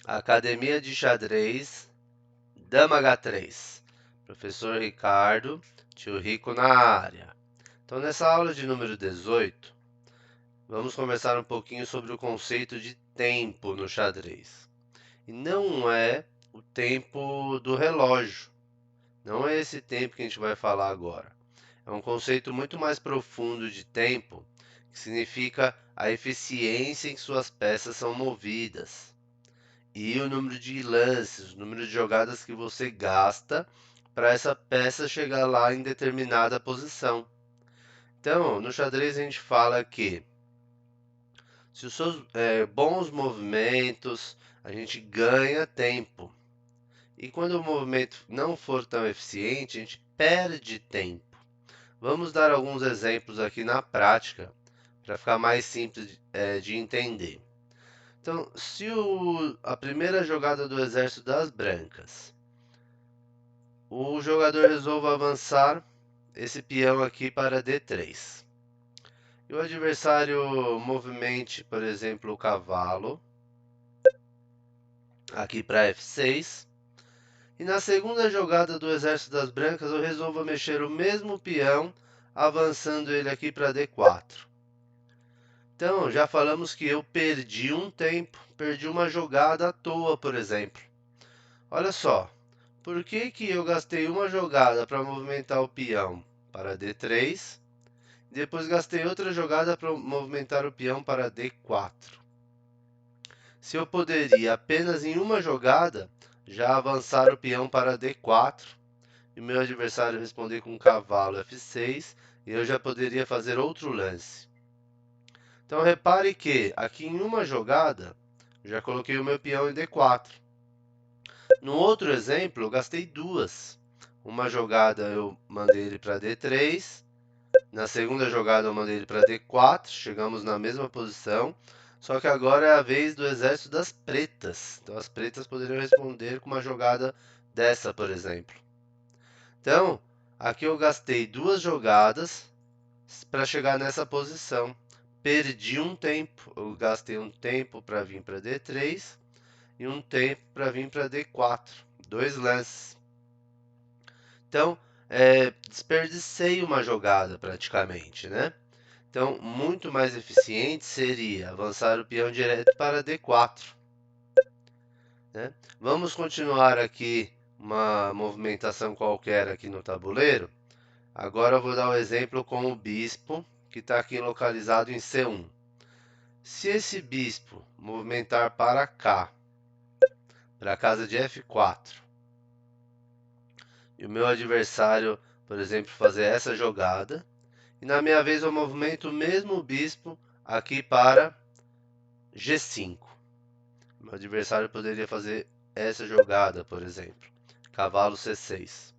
Academia de Xadrez, Dama H3. Professor Ricardo, tio Rico na área. Então, nessa aula de número 18, vamos conversar um pouquinho sobre o conceito de tempo no xadrez. E não é o tempo do relógio. Não é esse tempo que a gente vai falar agora. É um conceito muito mais profundo de tempo, que significa a eficiência em que suas peças são movidas. E o número de lances, o número de jogadas que você gasta para essa peça chegar lá em determinada posição. Então, no xadrez a gente fala que se os seus bons movimentos, a gente ganha tempo. E quando o movimento não for tão eficiente, a gente perde tempo. Vamos dar alguns exemplos aqui na prática, para ficar mais simples de entender. Então, se a primeira jogada do exército das brancas, o jogador resolve avançar esse peão aqui para D3. E o adversário movimente, por exemplo, o cavalo aqui para F6. E na segunda jogada do exército das brancas, eu resolvo mexer o mesmo peão, avançando ele aqui para D4. Então, já falamos que eu perdi um tempo, perdi uma jogada à toa, por exemplo. Olha só, por que que eu gastei uma jogada para movimentar o peão para D3, e depois gastei outra jogada para movimentar o peão para D4? Se eu poderia apenas em uma jogada já avançar o peão para D4, e meu adversário responder com cavalo F6, e eu já poderia fazer outro lance. Então repare que aqui em uma jogada já coloquei o meu peão em D4. No outro exemplo, eu gastei duas. Uma jogada eu mandei ele para D3. Na segunda jogada eu mandei ele para D4. Chegamos na mesma posição. Só que agora é a vez do exército das pretas. Então as pretas poderiam responder com uma jogada dessa, por exemplo. Então, aqui eu gastei duas jogadas para chegar nessa posição. Perdi um tempo. Eu gastei um tempo para vir para D3 e um tempo para vir para D4. Dois lances. Então, desperdicei uma jogada praticamente, né? Então, muito mais eficiente seria avançar o peão direto para D4. Né? Vamos continuar aqui uma movimentação qualquer aqui no tabuleiro. Agora eu vou dar o exemplo com o bispo, que está aqui localizado em C1. Se esse bispo movimentar para cá, para a casa de F4, e o meu adversário, por exemplo, fazer essa jogada, e na minha vez eu movimento o mesmo bispo aqui para G5. Meu adversário poderia fazer essa jogada, por exemplo, cavalo C6.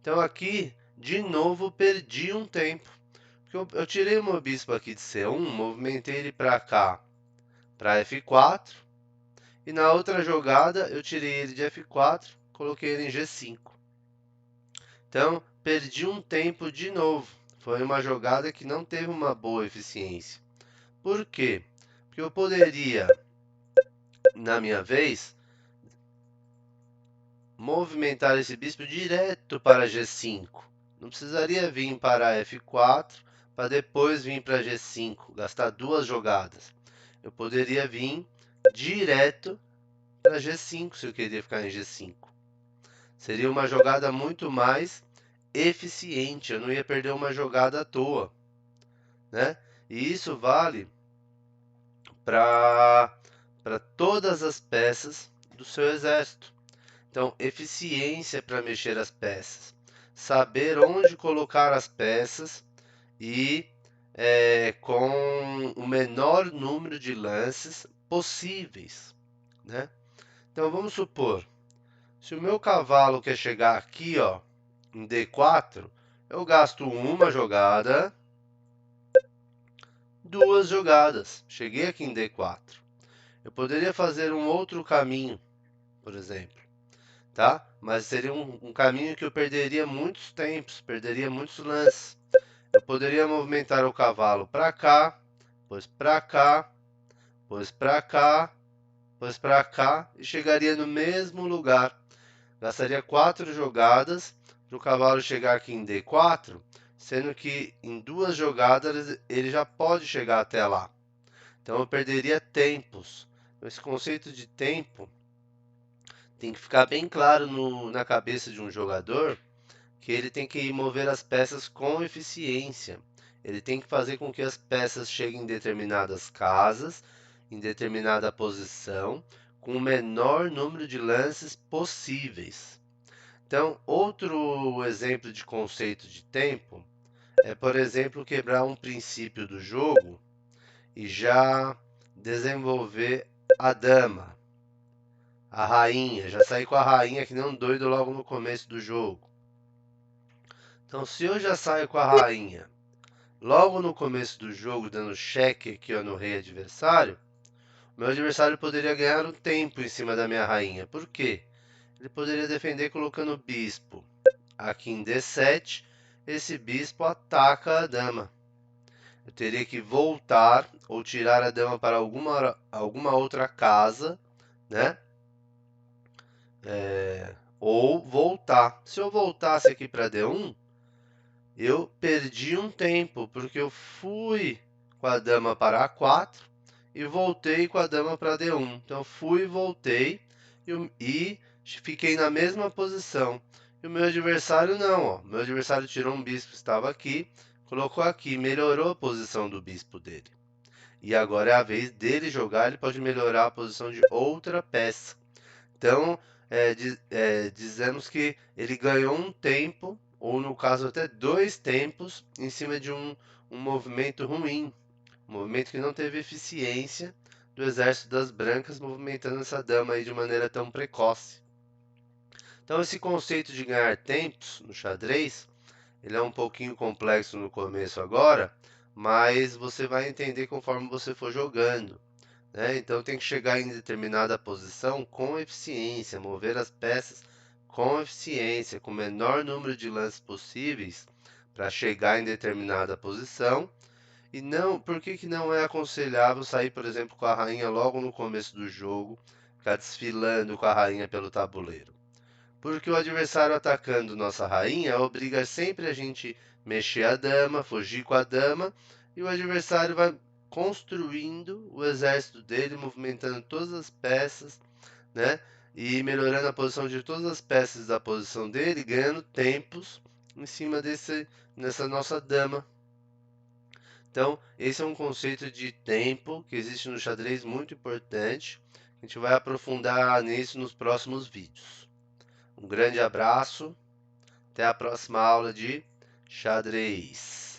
Então aqui, de novo, perdi um tempo. Porque eu tirei o meu bispo aqui de C1, movimentei ele para cá, para F4. E na outra jogada, eu tirei ele de F4, coloquei ele em G5. Então, perdi um tempo de novo. Foi uma jogada que não teve uma boa eficiência. Por quê? Porque eu poderia, na minha vez, movimentar esse bispo direto para G5. Não precisaria vir para F4 para depois vir para G5, gastar duas jogadas. Eu poderia vir direto para G5 se eu queria ficar em G5. Seria uma jogada muito mais eficiente, eu não ia perder uma jogada à toa, né? E isso vale para todas as peças do seu exército. Então, eficiência para mexer as peças, saber onde colocar as peças e com o menor número de lances possíveis, né? Então, vamos supor, se o meu cavalo quer chegar aqui, ó, em D4, eu gasto uma jogada, duas jogadas. Cheguei aqui em D4. Eu poderia fazer um outro caminho, por exemplo, tá? Mas seria um caminho que eu perderia muitos tempos, perderia muitos lances. Eu poderia movimentar o cavalo para cá, depois para cá, depois para cá, depois para cá e chegaria no mesmo lugar. Gastaria 4 jogadas para o cavalo chegar aqui em D4, sendo que em 2 jogadas ele já pode chegar até lá. Então eu perderia tempos. Esse conceito de tempo tem que ficar bem claro na cabeça de um jogador, que ele tem que mover as peças com eficiência. Ele tem que fazer com que as peças cheguem em determinadas casas, em determinada posição, com o menor número de lances possíveis. Então, outro exemplo de conceito de tempo é, por exemplo, quebrar um princípio do jogo e já desenvolver a dama, a rainha, já sair com a rainha que nem um doido logo no começo do jogo. Então, se eu já saio com a rainha logo no começo do jogo, dando cheque aqui ó, no rei adversário, meu adversário poderia ganhar um tempo em cima da minha rainha. Por quê? Ele poderia defender colocando o bispo aqui em D7. Esse bispo ataca a dama. Eu teria que voltar ou tirar a dama para alguma outra casa, né? Ou voltar. Se eu voltasse aqui para D1, eu perdi um tempo, porque eu fui com a dama para A4 e voltei com a dama para D1. Então fui e voltei e fiquei na mesma posição. E o meu adversário não, ó. Meu adversário tirou um bispo que estava aqui, colocou aqui, melhorou a posição do bispo dele. E agora é a vez dele jogar, ele pode melhorar a posição de outra peça. Então, dizemos que ele ganhou um tempo, ou no caso até 2 tempos, em cima de um movimento ruim. Um movimento que não teve eficiência do exército das brancas movimentando essa dama aí de maneira tão precoce. Então, esse conceito de ganhar tempos no xadrez, ele é um pouquinho complexo no começo agora, mas você vai entender conforme você for jogando. Então tem que chegar em determinada posição com eficiência, mover as peças com eficiência, com o menor número de lances possíveis para chegar em determinada posição. E não, por que que não é aconselhável sair, por exemplo, com a rainha logo no começo do jogo, ficar desfilando com a rainha pelo tabuleiro? Porque o adversário atacando nossa rainha obriga sempre a gente mexer a dama, fugir com a dama, e o adversário vai construindo o exército dele, movimentando todas as peças, né? E melhorando a posição de todas as peças da posição dele, ganhando tempos em cima nessa nossa dama. Então, esse é um conceito de tempo que existe no xadrez muito importante. A gente vai aprofundar nisso nos próximos vídeos. Um grande abraço, até a próxima aula de xadrez.